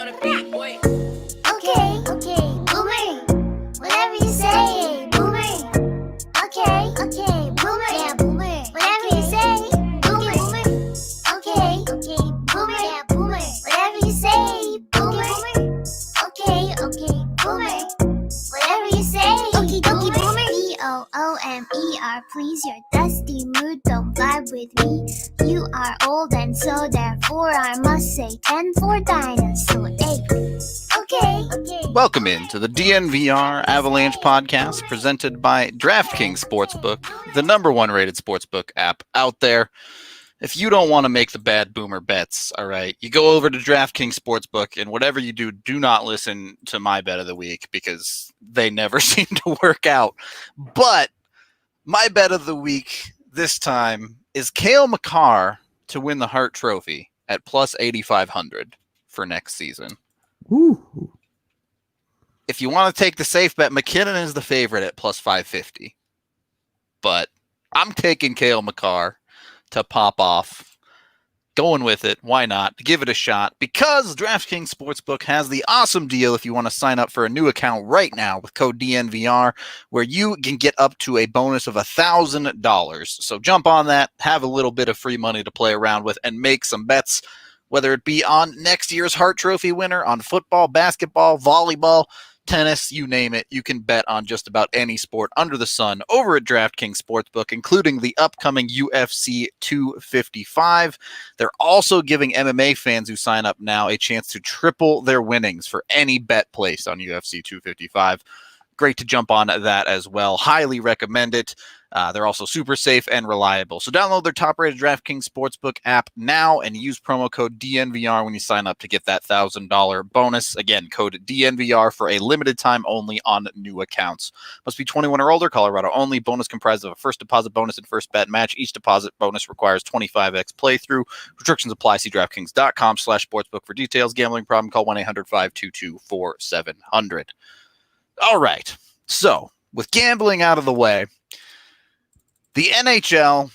Okay, boomer. Whatever you say, boomer. Okay, boomer. Yeah, boomer. Whatever you say, boomer. Okay, boomer. Yeah, boomer. Whatever you say, boomer. Okay, boomer. Whatever you say, okie dokie, boomer. B-O-O-M-E-R, please, your dusty mood don't vibe with me. You are old and so therefore I must say 10 for dinosaur. Okay. Welcome into the DNVR Avalanche Podcast, presented by DraftKings Sportsbook, the number one rated sportsbook app out there. If you don't want to make the bad boomer bets, all right, you go over to DraftKings Sportsbook, and whatever you do, do not listen to my bet of the week because they never seem to work out. But my bet of the week this time is Cale Makar to win the Hart Trophy at plus 8,500 for next season. Ooh. If you want to take the safe bet, McKinnon is the favorite at plus 550. But I'm taking Cale Makar to pop off. Going with it. Why not? Give it a shot. Because DraftKings Sportsbook has the awesome deal if you want to sign up for a new account right now with code DNVR, where you can get up to a bonus of $1,000. So jump on that, have a little bit of free money to play around with, and make some bets, whether it be on next year's Hart Trophy winner, on football, basketball, volleyball, tennis, you name it. You can bet on just about any sport under the sun over at DraftKings Sportsbook, including the upcoming UFC 255. They're also giving MMA fans who sign up now a chance to triple their winnings for any bet placed on UFC 255. Great to jump on that as well. Highly recommend it. They're also super safe and reliable. So download their top-rated DraftKings Sportsbook app now and use promo code DNVR when you sign up to get that $1,000 bonus. Again, code DNVR for a limited time only on new accounts. Must be 21 or older, Colorado only. Bonus comprised of a first deposit bonus and first bet match. Each deposit bonus requires 25x playthrough. Restrictions apply. See DraftKings.com/sportsbook for details. Gambling problem? Call 1-800-522-4700. All right. So with gambling out of the way, the NHL,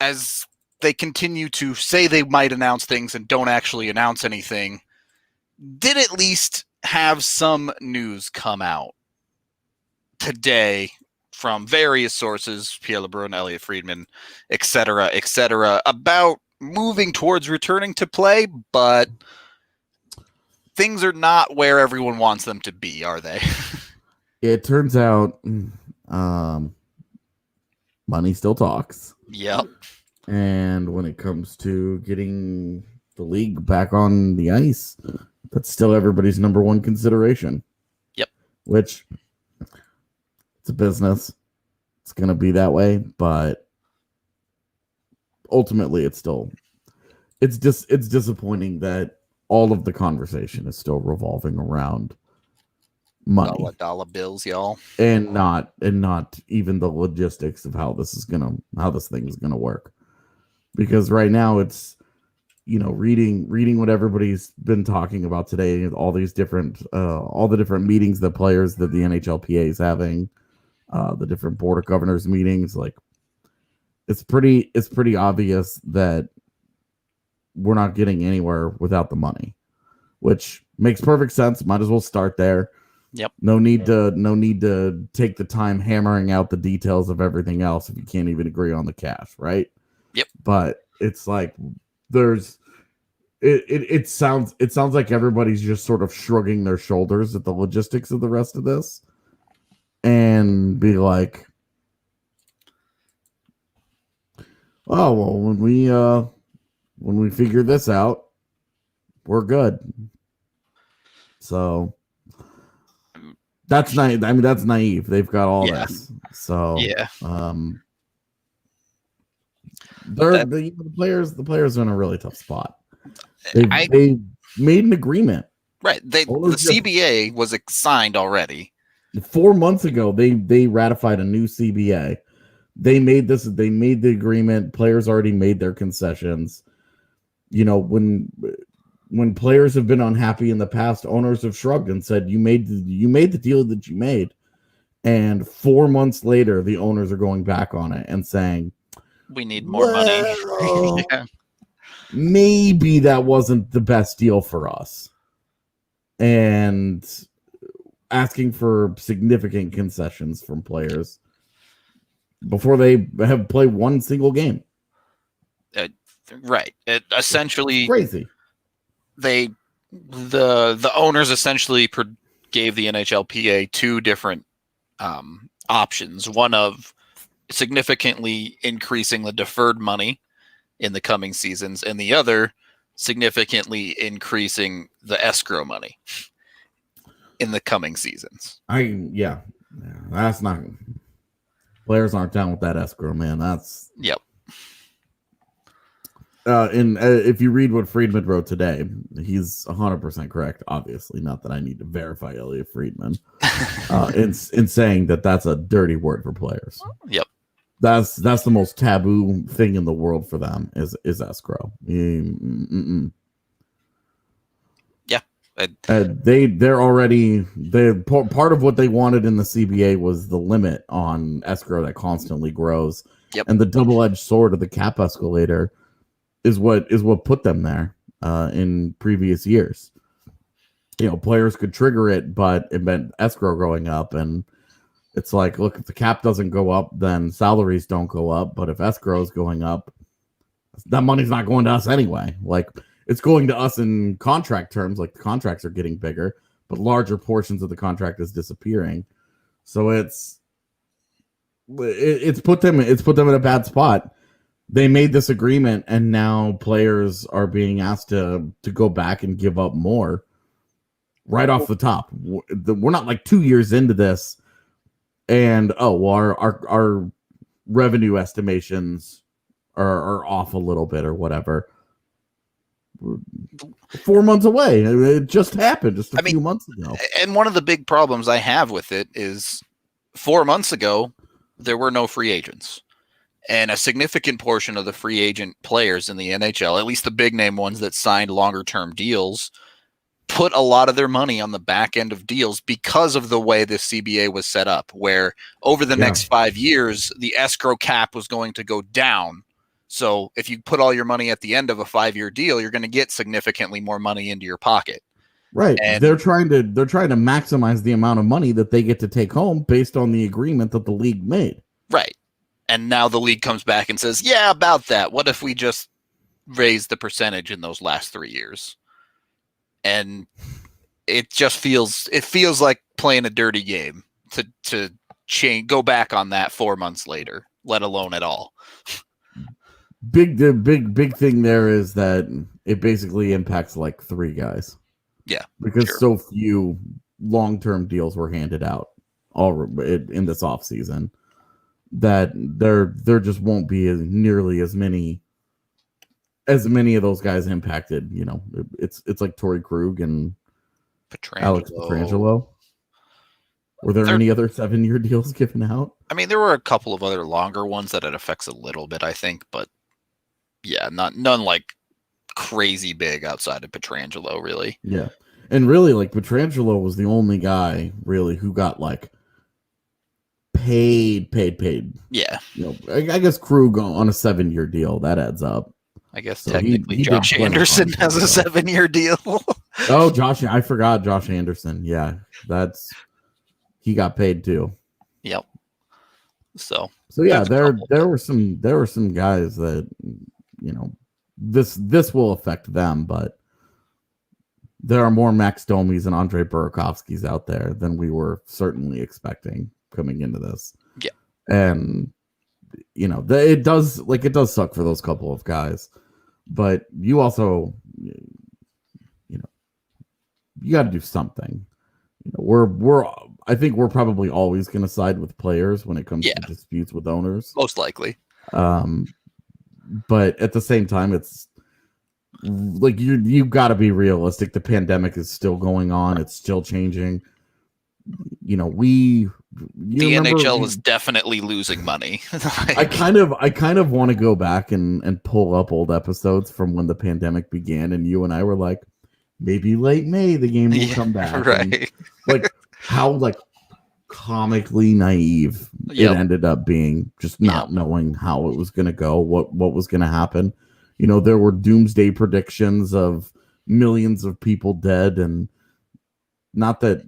as they continue to say they might announce things and don't actually announce anything, did at least have some news come out today from various sources, Pierre LeBrun, Elliot Friedman, et cetera, about moving towards returning to play, but things are not where everyone wants them to be, are they? It turns out money still talks. Yep. And when it comes to getting the league back on the ice, that's still everybody's number one consideration. Yep. Which, it's a business. It's going to be that way, but ultimately it's disappointing that all of the conversation is still revolving around money, dollar bills, y'all, and not even the logistics of how this thing is gonna work. Because right now it's, reading what everybody's been talking about today, all the different meetings that the NHLPA is having, the different board of governors meetings, like it's pretty obvious that we're not getting anywhere without the money, which makes perfect sense. Might as well start there. Yep. No need to take the time hammering out the details of everything else if you can't even agree on the cash, right? Yep. But it's like it sounds like everybody's just sort of shrugging their shoulders at the logistics of the rest of this and be like, oh well, when we figure this out, we're good. So that's naive. I mean, that's naive. They've got all this. So yeah. The players are in a really tough spot. They made an agreement. Right. The CBA was signed already. 4 months ago, they ratified a new CBA. They made the agreement. Players already made their concessions. When players have been unhappy in the past, owners have shrugged and said, you made the deal that you made. And 4 months later, the owners are going back on it and saying, we need more money. Yeah. Maybe that wasn't the best deal for us. and asking for significant concessions from players before they have played one single game. Right. It essentially Crazy. The owners essentially gave the NHLPA two different options. One of significantly increasing the deferred money in the coming seasons, and the other significantly increasing the escrow money in the coming seasons. That's not. Players aren't down with that escrow, man. That's yep. If you read what Friedman wrote today, he's 100% correct. Obviously, not that I need to verify Elliot Friedman in saying that that's a dirty word for players. Yep, that's the most taboo thing in the world for them is escrow. Mm-mm. Yeah, they're already part of what they wanted in the CBA was the limit on escrow that constantly grows. Yep, and the double-edged sword of the cap escalator is what put them there in previous years. You know, players could trigger it, but it meant escrow going up. And it's like, look, if the cap doesn't go up, then salaries don't go up. But if escrow is going up, that money's not going to us anyway. Like, it's going to us in contract terms. Like, the contracts are getting bigger, but larger portions of the contract is disappearing. So it's put them in a bad spot. They made this agreement, and now players are being asked to go back and give up more right off the top. We're not like 2 years into this, and our revenue estimations are off a little bit or whatever. We're 4 months away. It just happened just a few months ago. And one of the big problems I have with it is 4 months ago, there were no free agents. And a significant portion of the free agent players in the NHL, at least the big name ones that signed longer term deals, put a lot of their money on the back end of deals because of the way the CBA was set up, where over the next 5 years, the escrow cap was going to go down. So if you put all your money at the end of a 5-year deal, you're going to get significantly more money into your pocket. Right. And they're trying to maximize the amount of money that they get to take home based on the agreement that the league made. Right. And now the league comes back and says, yeah, about that. What if we just raise the percentage in those last 3 years? And it just feels like playing a dirty game to go back on that 4 months later, let alone at all. The big thing there is that it basically impacts like 3 guys. Yeah. Because so few long-term deals were handed out in this offseason. That there just won't be nearly as many of those guys impacted. You know, it's like Torrey Krug and Alex Pietrangelo. Were there any other 7-year deals given out? I mean, there were a couple of other longer ones that it affects a little bit, I think, but yeah, none like crazy big outside of Pietrangelo, really. Yeah, and really, like Pietrangelo was the only guy really who got like paid. Yeah. You know, I guess Krug on a 7-year deal, that adds up. I guess so technically Josh Anderson has a 7-year deal. Oh, I forgot Josh Anderson. Yeah, he got paid too. Yep. So yeah, there were some guys that, you know, this will affect them, but there are more Max Domis and Andre Burakovskis out there than we were certainly expecting coming into this. Yeah. And you know, it does suck for those couple of guys, but you also, you know, you got to do something. You know, I think we're probably always going to side with players when it comes to disputes with owners. Most likely. But at the same time, it's like you got to be realistic. The pandemic is still going on. It's still changing. You know, the NHL is definitely losing money. I kind of want to go back and pull up old episodes from when the pandemic began, and you and I were like, maybe late May the game will come back. Right. And like how like comically naive it ended up being, just not knowing how it was going to go, what was going to happen. You know, there were doomsday predictions of millions of people dead, and not that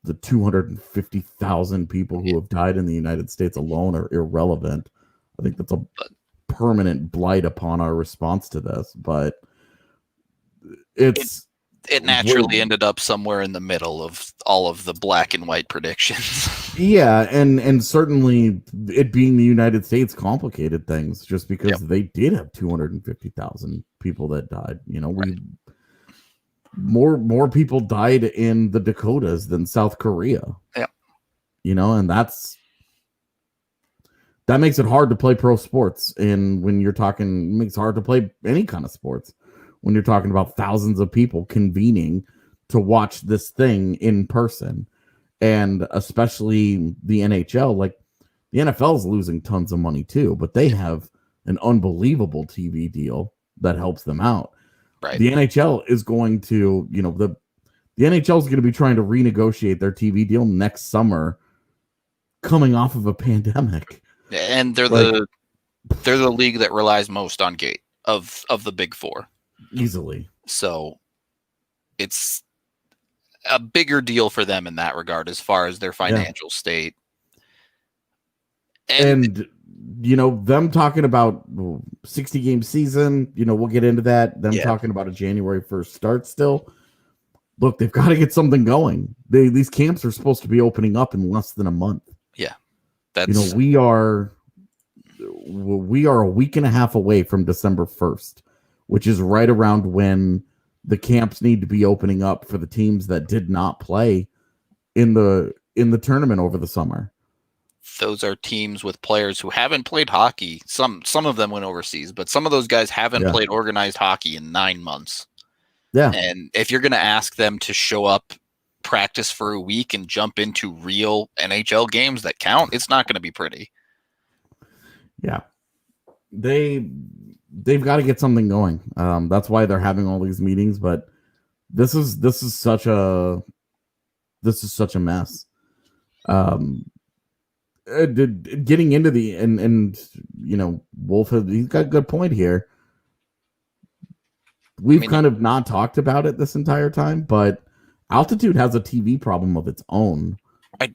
the 250,000 people who have died in the United States alone are irrelevant. I think that's a permanent blight upon our response to this, but it naturally ended up somewhere in the middle of all of the black and white predictions. Yeah, and certainly it being the United States complicated things just because they did have 250,000 people that died. You know, more people died in the Dakotas than South Korea. Yeah. You know, and that makes it hard to play pro sports. And when you're talking, it makes it hard to play any kind of sports when you're talking about thousands of people convening to watch this thing in person. And especially the NHL, like the NFL is losing tons of money too, but they have an unbelievable TV deal that helps them out. Right. The NHL is going to, you know, the NHL is going to be trying to renegotiate their TV deal next summer, coming off of a pandemic. And they're the league that relies most on gate of the big four. Easily. So it's a bigger deal for them in that regard as far as their financial state. And you know, them talking about 60 game season, you know, we'll get into that. Them talking about a January 1st start still. Look, they've got to get something going. These camps are supposed to be opening up in less than a month. Yeah. You know, we are a week and a half away from December 1st, which is right around when the camps need to be opening up for the teams that did not play in the tournament over the summer. Those are teams with players who haven't played hockey. Some of them went overseas, but some of those guys haven't played organized hockey in 9 months. Yeah. And if you're going to ask them to show up, practice for a week, and jump into real NHL games that count, it's not going to be pretty. Yeah. They've got to get something going. That's why they're having all these meetings, but this is such a mess. Getting into the and you know, Wolf he's got a good point here. We've kind of not talked about it this entire time, but Altitude has a TV problem of its own. I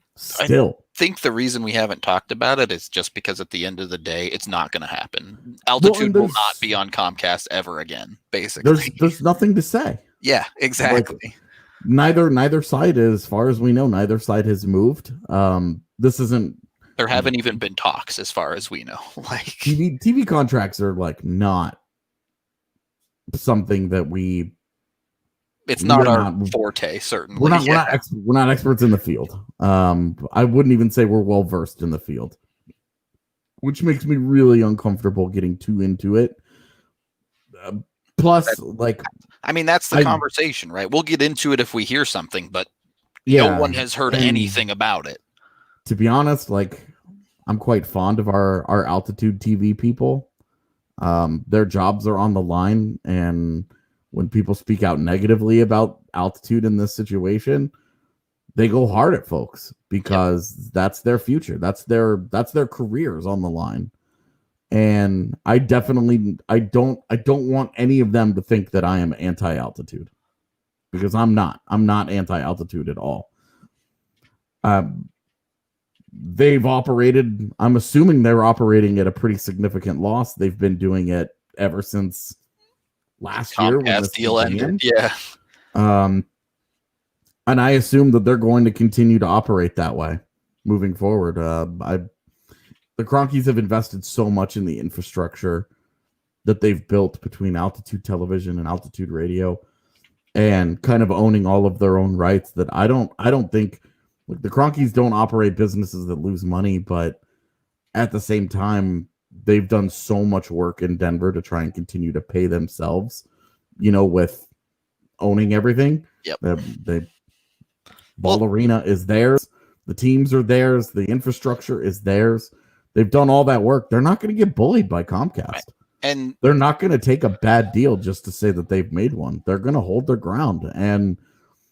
think the reason we haven't talked about it is just because at the end of the day, it's not going to happen. Altitude will not be on Comcast ever again. Basically, there's nothing to say. Yeah, exactly. Like, neither side, as far as we know, neither side has moved. This isn't. There haven't even been talks, as far as we know. Like TV contracts are like not something that we. It's not our forte, certainly. We're not experts in the field. I wouldn't even say we're well versed in the field, which makes me really uncomfortable getting too into it. Plus, that's the conversation, right? We'll get into it if we hear something, but no one has heard anything about it. To be honest, I'm quite fond of our Altitude TV people. Their jobs are on the line, and when people speak out negatively about Altitude in this situation, they go hard at folks because that's their future. That's their careers on the line. And I don't want any of them to think that I am anti-Altitude, because I'm not anti-Altitude at all. They've operated, I'm assuming they're operating at a pretty significant loss. They've been doing it ever since last year when this deal ended. Yeah. And I assume that they're going to continue to operate that way moving forward. The Cronkies have invested so much in the infrastructure that they've built between Altitude Television and Altitude Radio, and kind of owning all of their own rights, that I don't think the Cronkies don't operate businesses that lose money, but at the same time, they've done so much work in Denver to try and continue to pay themselves, with owning everything. Yep. Ball Arena is theirs. The teams are theirs. The infrastructure is theirs. They've done all that work. They're not going to get bullied by Comcast. Right. And they're not going to take a bad deal just to say that they've made one. They're going to hold their ground. And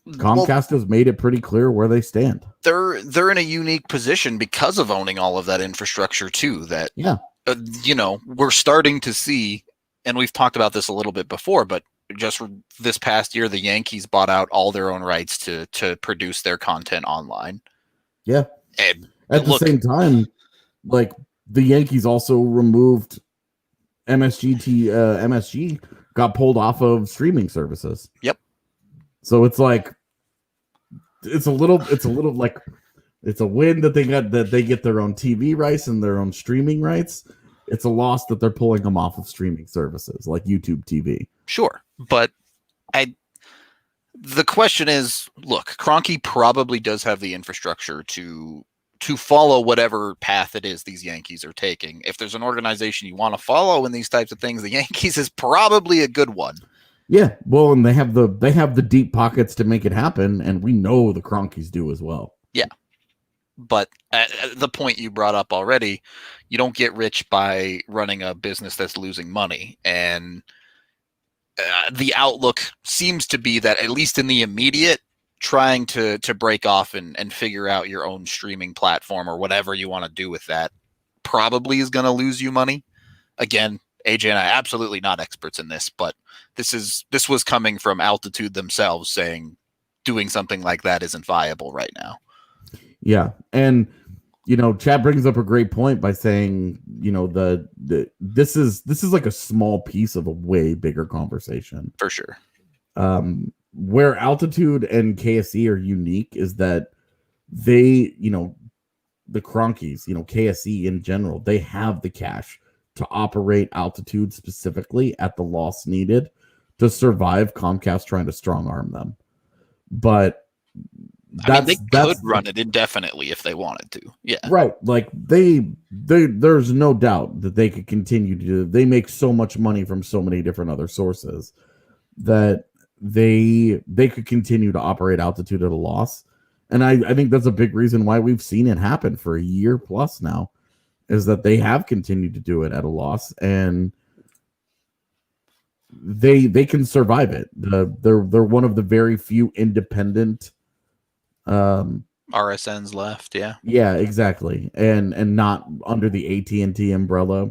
Comcast has made it pretty clear where they stand. They're in a unique position because of owning all of that infrastructure too. That we're starting to see, and we've talked about this a little bit before, but just this past year, the Yankees bought out all their own rights to produce their content online. Yeah. And at the same time, like the Yankees also removed MSG got pulled off of streaming services. Yep. So it's like it's a little like it's a win that they get their own TV rights and their own streaming rights. It's a loss that they're pulling them off of streaming services like YouTube TV. Sure, but the question is, look, Kroenke probably does have the infrastructure to follow whatever path it is these Yankees are taking. If there's an organization you want to follow in these types of things, the Yankees is probably a good one. Yeah, well, and they have the deep pockets to make it happen, and we know the Kroenkes do as well. Yeah, but at the point you brought up already, you don't get rich by running a business that's losing money, and the outlook seems to be that, at least in the immediate, trying to break off and figure out your own streaming platform or whatever you want to do with that probably is going to lose you money. Again, AJ and I absolutely not experts in this, but this was coming from Altitude themselves saying doing something like that isn't viable right now. Yeah, and Chad brings up a great point by saying, this is like a small piece of a way bigger conversation. For sure. Where Altitude and KSE are unique is that they, the Kroenkes, KSE in general, they have the cash to operate Altitude specifically at the loss needed to survive Comcast trying to strong arm them. But they could run it indefinitely if they wanted to. Yeah. Right. Like there's no doubt that they could continue to do. They make so much money from so many different other sources that they could continue to operate Altitude at a loss. And I think that's a big reason why we've seen it happen for a year plus now, is that they have continued to do it at a loss, and they can survive it. They're one of the very few independent RSNs left. Yeah, exactly. And not under the AT&T umbrella.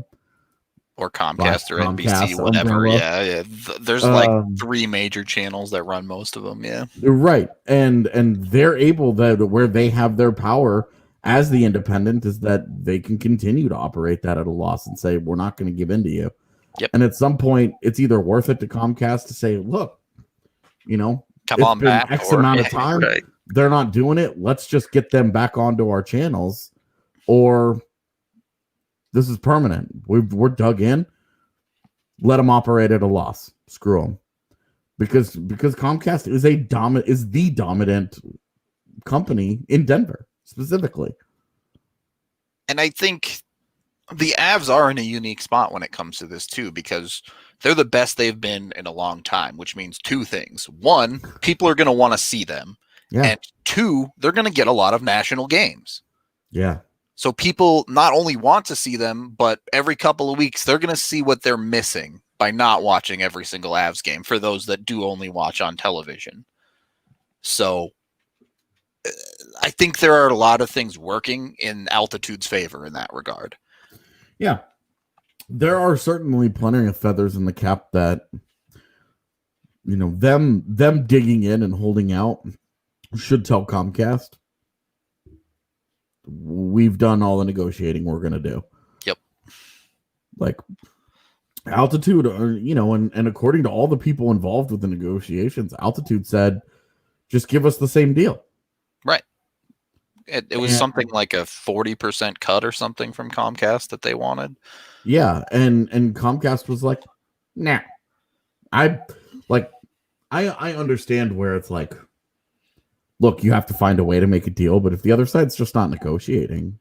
Or Comcast or NBC, whatever. Umbrella. Yeah. There's like 3 major channels that run most of them. Yeah. Right. And they're able where they have their power as the independent is that they can continue to operate that at a loss and say, we're not going to give in to you. Yep. And at some point, it's either worth it to Comcast to say, look, come on back. X amount of time. Right. They're not doing it. Let's just get them back onto our channels, or this is permanent. We're dug in. Let them operate at a loss. Screw them, because Comcast is the dominant company in Denver specifically. And I think the Avs are in a unique spot when it comes to this too, because they're the best they've been in a long time, which means 2 things. 1, people are going to want to see them. Yeah. And 2, they're going to get a lot of national games. Yeah. So people not only want to see them, but every couple of weeks, they're going to see what they're missing by not watching every single Avs game for those that do only watch on television. So I think there are a lot of things working in Altitude's favor in that regard. Yeah. There are certainly plenty of feathers in the cap that, them digging in and holding out should tell Comcast, we've done all the negotiating we're going to do. Yep. Like Altitude, and according to all the people involved with the negotiations, Altitude said, just give us the same deal. Right. It was something like a 40% cut or something from Comcast that they wanted. Yeah. And Comcast was like, nah. I understand where it's like, look, you have to find a way to make a deal, but if the other side's just not negotiating,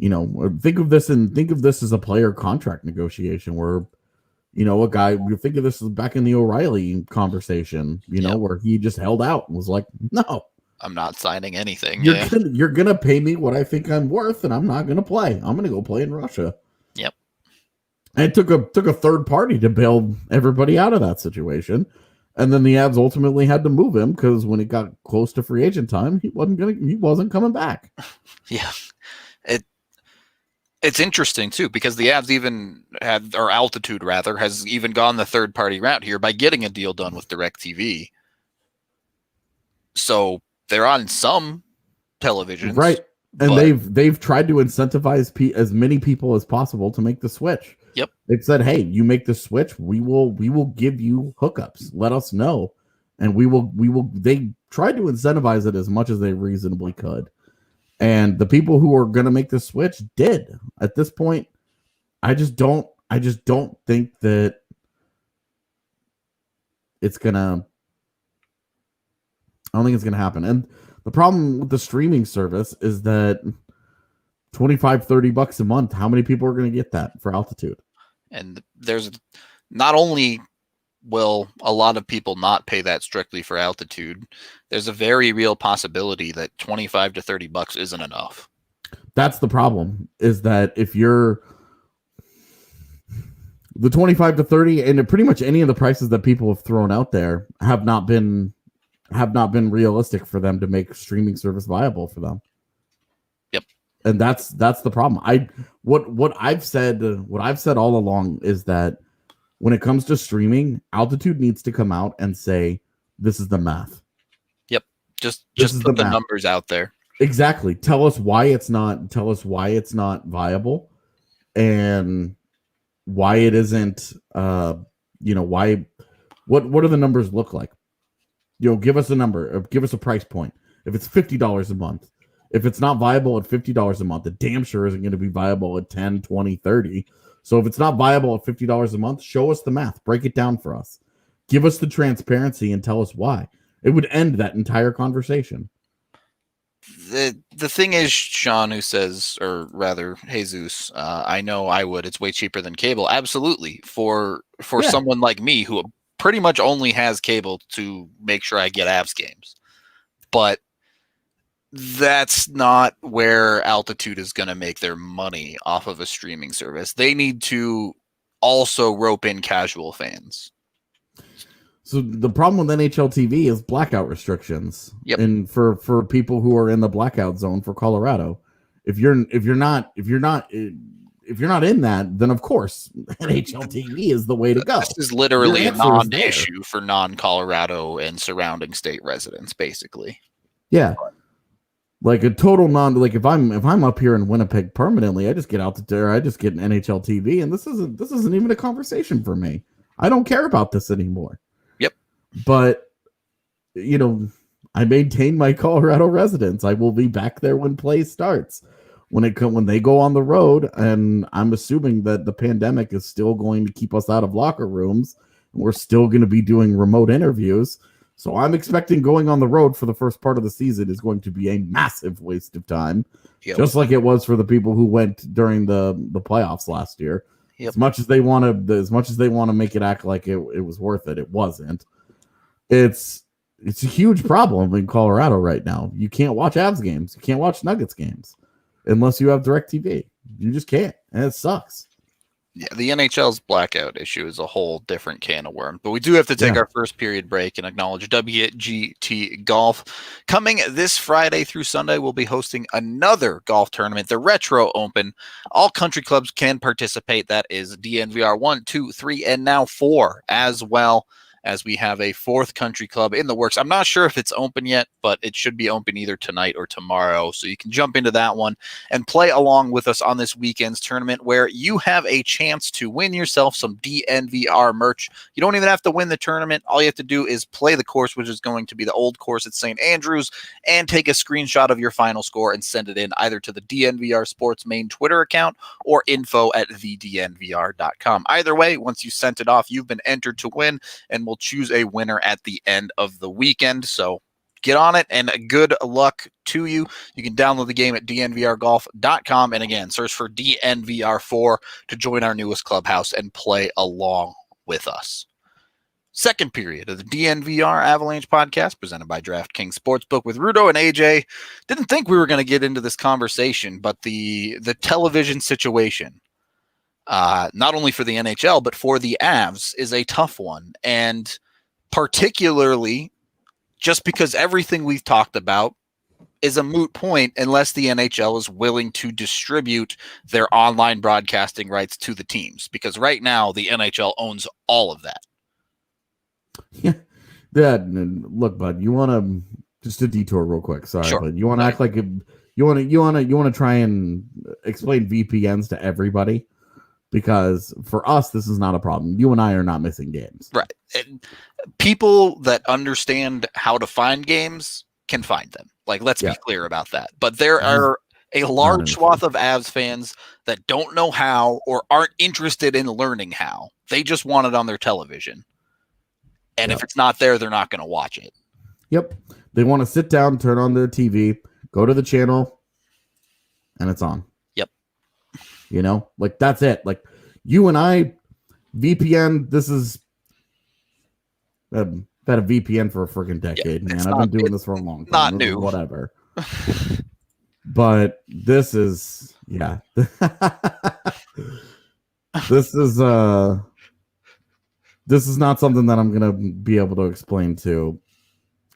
think of this as a player contract negotiation where, a guy, you think of this as back in the O'Reilly conversation, where he just held out and was like, no, I'm not signing anything. You're gonna pay me what I think I'm worth, and I'm not gonna play. I'm gonna go play in Russia. Yep. And it took a third party to bail everybody out of that situation. And then the Avs ultimately had to move him because when it got close to free agent time, he wasn't coming back. Yeah. It's interesting too, because the Avs even had, or Altitude rather, has even gone the third-party route here by getting a deal done with DirecTV. So they're on some televisions, right? And but they've tried to incentivize as many people as possible to make the switch. Yep. They've said, "Hey, you make the switch, we will give you hookups. Let us know, and we will." They tried to incentivize it as much as they reasonably could, and the people who are going to make the switch did. At this point, I just don't think that it's gonna. I don't think it's gonna happen. And the problem with the streaming service is that $25-$30 a month, how many people are going to get that for Altitude? And there's not only will a lot of people not pay that strictly for Altitude, there's a very real possibility that $25 to $30 isn't enough. That's the problem, is that if you're the 25 to 30, and pretty much any of the prices that people have thrown out there have not been realistic for them to make streaming service viable for them. Yep. And that's the problem. What I've said all along is that when it comes to streaming, Altitude needs to come out and say, this is the math. Yep. Just put the numbers out there. Exactly. Tell us why it's not viable, and why it isn't, why, what do the numbers look like? Give us a number, give us a price point. If it's $50 a month, if it's not viable at $50 a month, it damn sure isn't going to be viable at 10, 20, 30. So if it's not viable at $50 a month, show us the math, break it down for us. Give us the transparency and tell us why. It would end that entire conversation. The thing is, Sean, who says, or rather Jesus, I know I would, it's way cheaper than cable. Absolutely. For someone like me who pretty much only has cable to make sure I get Avs games. But that's not where Altitude is going to make their money off of a streaming service. They need to also rope in casual fans. So the problem with NHL TV is blackout restrictions. Yep. And for people who are in the blackout zone for Colorado, if you're not in that, then of course NHL TV is the way to go. This is literally a non-issue for non-Colorado and surrounding state residents, basically. Yeah. Like a total like if I'm up here in Winnipeg permanently, I just get out there, I just get an NHL TV, and this isn't even a conversation for me. I don't care about this anymore. Yep. But I maintain my Colorado residence. I will be back there when play starts. When they go on the road, and I'm assuming that the pandemic is still going to keep us out of locker rooms, and we're still going to be doing remote interviews. So I'm expecting going on the road for the first part of the season is going to be a massive waste of time, just like it was for the people who went during the playoffs last year. Yep. As much as they want to make it act like it was worth it, it wasn't. It's a huge problem in Colorado right now. You can't watch Avs games, you can't watch Nuggets games unless you have DirecTV. You just can't, and it sucks. Yeah, the NHL's blackout issue is a whole different can of worms. But we do have to take our first period break and acknowledge WGT Golf. Coming this Friday through Sunday, we'll be hosting another golf tournament, the Retro Open. All country clubs can participate. That is DNVR 1, 2, 3, and now 4 as well, as we have a 4th country club in the works. I'm not sure if it's open yet, but it should be open either tonight or tomorrow. So you can jump into that one and play along with us on this weekend's tournament, where you have a chance to win yourself some DNVR merch. You don't even have to win the tournament. All you have to do is play the course, which is going to be the old course at St. Andrews, and take a screenshot of your final score and send it in either to the DNVR Sports main Twitter account or info@thednvr.com. Either way, once you sent it off, you've been entered to win, and we'll choose a winner at the end of the weekend. So get on it, and good luck to you. You can download the game at dnvrgolf.com, and again, search for DNVR4 to join our newest clubhouse and play along with us. Second period of the DNVR Avalanche Podcast, presented by DraftKings Sportsbook with Rudo and AJ. Didn't think we were going to get into this conversation, but the television situation, not only for the NHL, but for the Avs, is a tough one. And particularly just because everything we've talked about is a moot point unless the NHL is willing to distribute their online broadcasting rights to the teams, because right now the NHL owns all of that. Yeah. Look, bud, you want to just a detour real quick. Sorry, Sure. but you want to act like you want to try and explain VPNs to everybody, because for us this is not a problem. You and I are not missing games. Right. And people that understand how to find games can find them. Like, let's be clear about that. But there are a large swath of Avs fans that don't know how or aren't interested in learning how. They just want it on their television. And if it's not there, they're not going to watch it. Yep. They want to sit down, turn on their TV, go to the channel, and it's on. Yep. You know, like that's it. Like you and I, VPN, this is had a VPN for a freaking decade, man. I've been doing this for a long time. Not new. Whatever. But this is, this is not something that I'm gonna be able to explain to,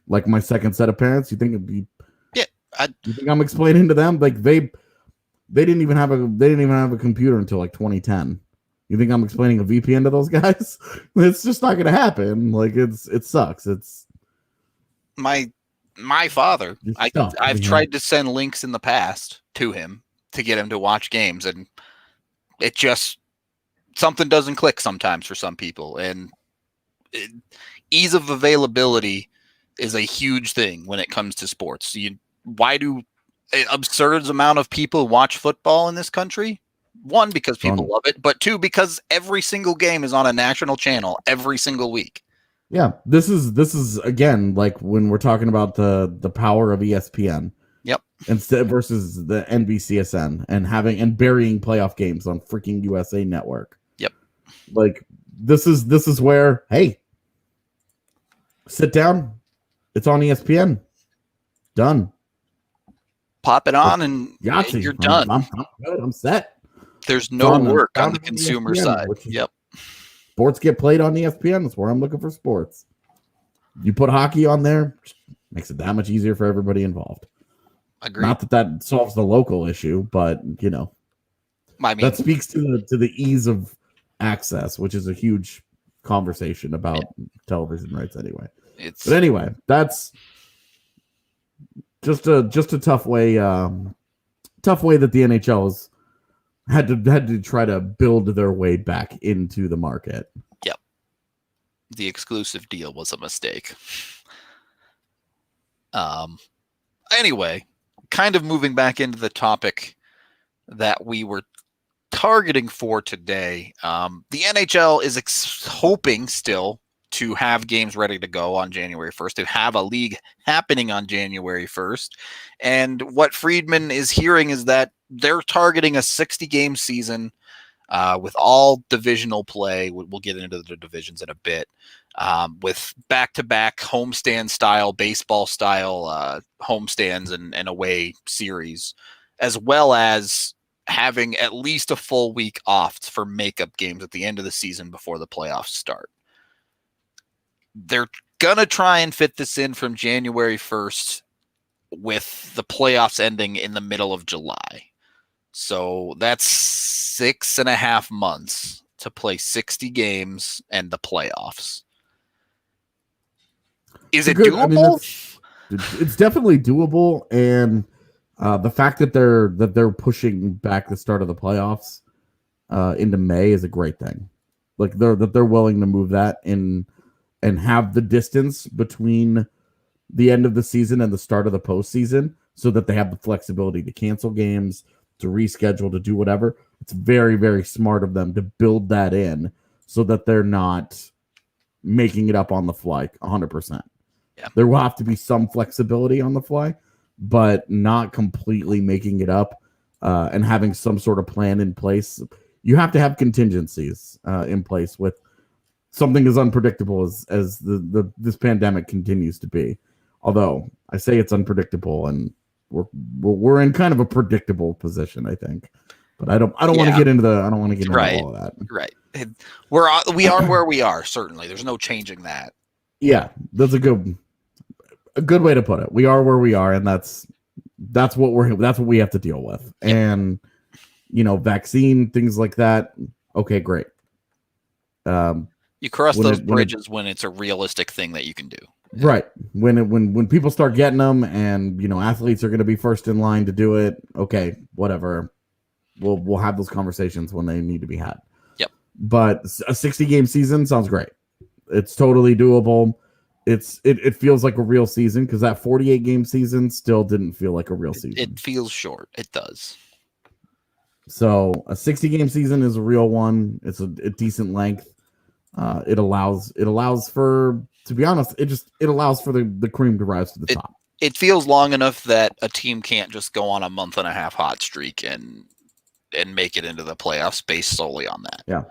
like, my second set of parents. You think it'd be? Yeah. You think I'm explaining to them? Like they didn't even have a computer until like 2010. You think I'm explaining a VPN to those guys? It's just not gonna happen. Like it sucks. It's my father. I've tried to send links in the past to him to get him to watch games, and it just something doesn't click sometimes for some people. And ease of availability is a huge thing when it comes to sports. Why do an absurd amount of people watch football in this country? One, because people love it, but two, because every single game is on a national channel every single week. Yeah, this is again like when we're talking about the power of ESPN. Yep. Instead versus the NBCSN and burying playoff games on freaking USA Network. Yep. Like this is where, hey, sit down. It's on ESPN. Done. Pop it on and you're done. I'm good. I'm set. There's no work on the consumer side. Yep. Sports get played on ESPN. That's where I'm looking for sports. You put hockey on there, makes it that much easier for everybody involved. Agreed. Not that solves the local issue, but you know, that speaks to the ease of access, which is a huge conversation about television rights. Anyway, but anyway, that's just a tough way that the NHL's had to try to build their way back into the market. Yep. The exclusive deal was a mistake. Anyway, kind of moving back into the topic that we were targeting for today. The NHL is hoping still to have games ready to go on January 1st, to have a league happening on January 1st. And what Friedman is hearing is that they're targeting a 60-game season with all divisional play. We'll get into the divisions in a bit. With back-to-back homestand style, baseball style homestands and away series, as well as having at least a full week off for makeup games at the end of the season before the playoffs start. They're going to try and fit this in from January 1st with the playoffs ending in the middle of July. So that's 6.5 months to play 60 games and the playoffs. Is it doable? It's definitely doable, and the fact that they're pushing back the start of the playoffs into May is a great thing. Like they're willing to move that in and have the distance between the end of the season and the start of the postseason, so that they have the flexibility to cancel games, to reschedule, to do whatever. It's very, very smart of them to build that in so that they're not making it up on the fly 100%. Yeah. There will have to be some flexibility on the fly, but not completely making it up and having some sort of plan in place. You have to have contingencies in place with something as unpredictable as this pandemic continues to be. Although I say it's unpredictable, and we're in kind of a predictable position, I think. But I don't want to get into all of that. Right. We are where we are. Certainly, there's no changing that. Yeah, that's a good way to put it. We are where we are, and that's that's what we have to deal with. Yep. And vaccine, things like that. Okay, great. You cross those bridges when it's a realistic thing that you can do. Right. When people start getting them, and athletes are going to be first in line to do it. Okay, whatever. We'll have those conversations when they need to be had. Yep. But a 60-game season sounds great. It's totally doable. It feels like a real season, because that 48-game season still didn't feel like a real season. It feels short. It does. So a 60-game season is a real one. It's a decent length. It allows for, to be honest, it allows for the cream to rise to the top. It feels long enough that a team can't just go on a month-and-a-half hot streak and make it into the playoffs based solely on that. Yeah.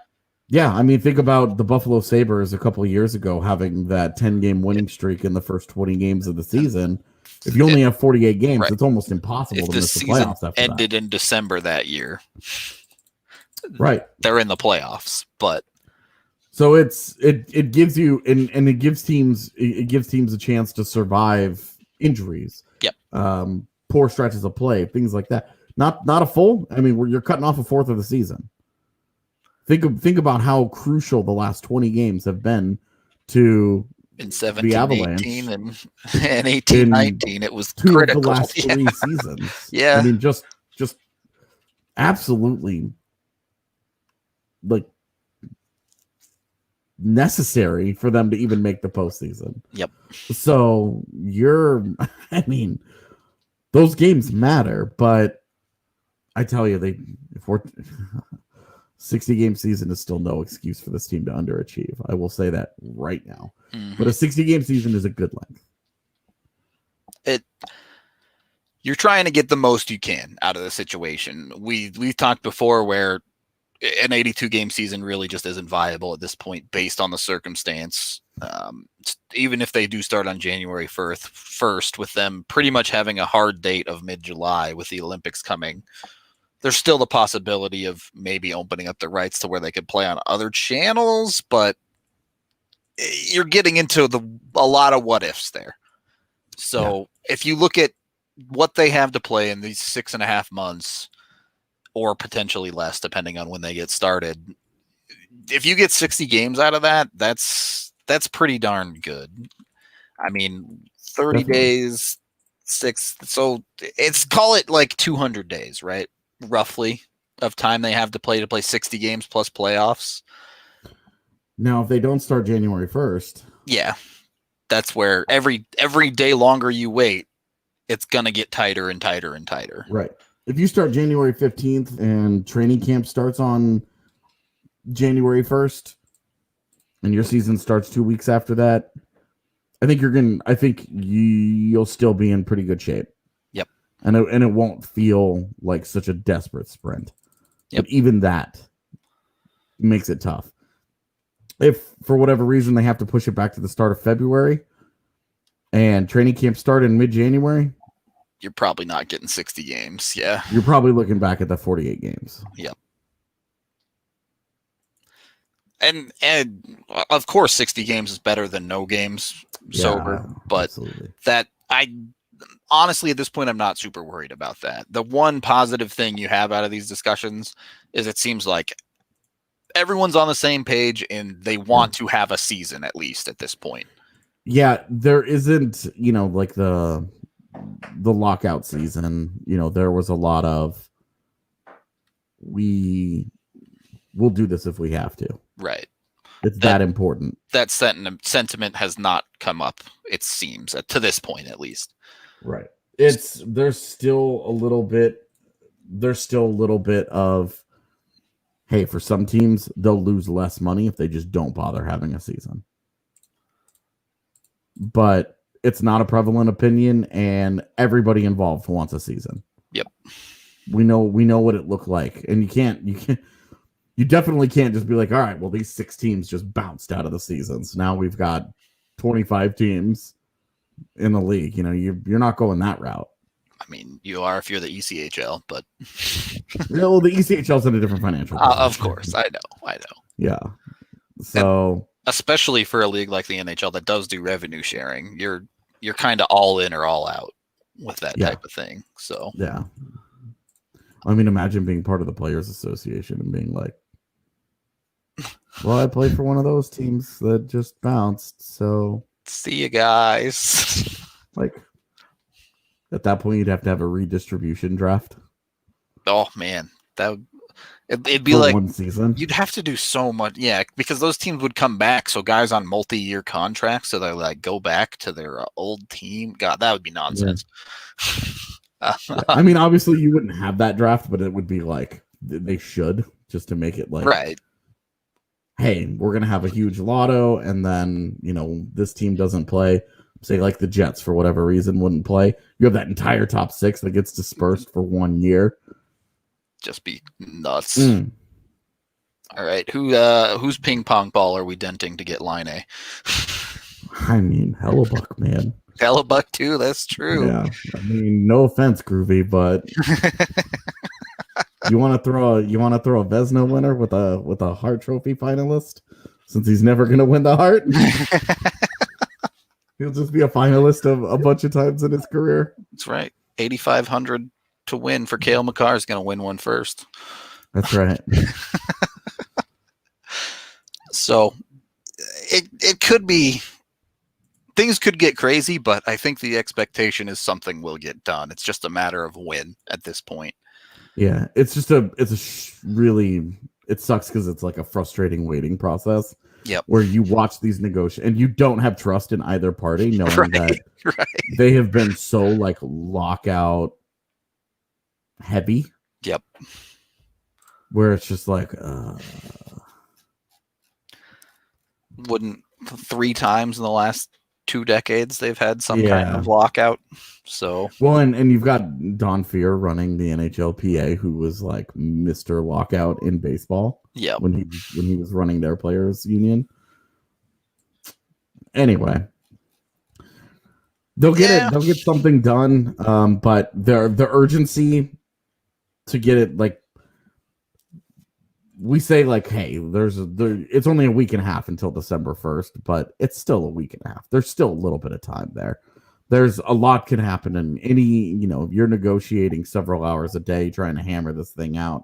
Yeah, I mean, think about the Buffalo Sabres a couple of years ago having that 10-game winning streak in the first 20 games of the season. If you only have 48 games, right. It's almost impossible to miss the playoffs after ended in December that year. Right. They're in the playoffs, but so it gives you and it gives teams a chance to survive injuries. Yep. Poor stretches of play, things like that. Not a full. I mean, you're cutting off a fourth of the season. Think about how crucial the last 20 games have been to in 17, the Avalanche 18, and 18, 19. It was two critical. Of the last 3 seasons. Yeah. I mean, just absolutely like necessary for them to even make the postseason. Yep. So those games matter, but I tell you, 60-game season is still no excuse for this team to underachieve. I will say that right now. Mm-hmm. But a 60-game season is a good length. You're trying to get the most you can out of the situation. We've talked before where an 82-game season really just isn't viable at this point based on the circumstance. Even if they do start on January 1st, with them pretty much having a hard date of mid-July with the Olympics coming, there's still the possibility of maybe opening up the rights to where they could play on other channels, but you're getting into a lot of what ifs there. So if you look at what they have to play in these 6.5 months, or potentially less, depending on when they get started, if you get 60 games out of that, that's pretty darn good. I mean, 30 Definitely. days, 6, so call it like 200 days, right? Roughly of time they have to play 60 games plus playoffs. Now, if they don't start January 1st, yeah, that's where every day longer you wait, it's gonna get tighter and tighter and tighter. Right. If you start January 15th and training camp starts on January 1st, and your season starts 2 weeks after that, I think you'll still be in pretty good shape. Yep. And it won't feel like such a desperate sprint. Yep. But even that makes it tough. If for whatever reason they have to push it back to the start of February and training camp start in mid-January, you're probably not getting 60 games. Yeah. You're probably looking back at the 48 games. Yep. And of course 60 games is better than no games sober, but absolutely. That honestly, at this point, I'm not super worried about that. The one positive thing you have out of these discussions is it seems like everyone's on the same page and they want to have a season at least at this point. Yeah, there isn't, like the lockout season, there was a lot of we'll do this if we have to. Right. It's that important. That sentiment has not come up, it seems, to this point at least. Right. There's still a little bit of, hey, for some teams, they'll lose less money if they just don't bother having a season. But it's not a prevalent opinion, and everybody involved wants a season. Yep. We know what it looked like, and you definitely can't just be like, all right, well, these 6 teams just bounced out of the season, so now we've got 25 teams in the league. You're not going that route. I mean, you are if you're the ECHL, but well, the ECHL's in a different financial position. Of course, I know. Yeah. So, and especially for a league like the NHL that does do revenue sharing, you're kind of all in or all out. with that Yeah. type of thing. So Yeah. I mean, imagine being part of the Players Association and being like, well, I played for one of those teams that just bounced. So, see you guys. like, at that point, you'd have to have a redistribution draft Oh man, it'd be for like one season. you'd have to do so much, yeah, because those teams would come back. So guys on multi-year contracts, so they like go back to their old team. God, that would be nonsense. Yeah, I mean, obviously, you wouldn't have that draft, but it would be like they should, just to make it like, right. hey, we're gonna have a huge lotto, and then this team doesn't play. Say like the Jets for whatever reason wouldn't play. You have that entire top 6 that gets dispersed for 1 year. Just be nuts. All right, whose ping pong ball are we denting to get line A? I mean, Hellebuck, man. Hellebuck too. That's true. Yeah, I mean, no offense, Groovy, but you want to throw a Vezina winner with a Hart Trophy finalist, since he's never going to win the Hart. He'll just be a finalist of a bunch of times in his career. That's right. 8,500 to win for Cale Makar is going to win one first. That's right. So it could be, things could get crazy, but I think the expectation is something will get done. It's just a matter of when at this point. Yeah, it's just really, it sucks because it's like a frustrating waiting process. Yep. Where you watch these negotiations and you don't have trust in either party, knowing that right. they have been so like lockout heavy. Yep. Where it's just like, wouldn't 3 times in the last 2 decades they've had some kind of lockout. So well, and you've got Don Fear running the NHLPA, who was like Mr. Lockout in baseball. Yeah, when he was running their players union. Anyway, they'll get something done. But the urgency to get it, like we say, like, hey, it's only a week and a half until December 1st, but it's still a week and a half. There's still a little bit of time there. There's a lot can happen in any, if you're negotiating several hours a day trying to hammer this thing out.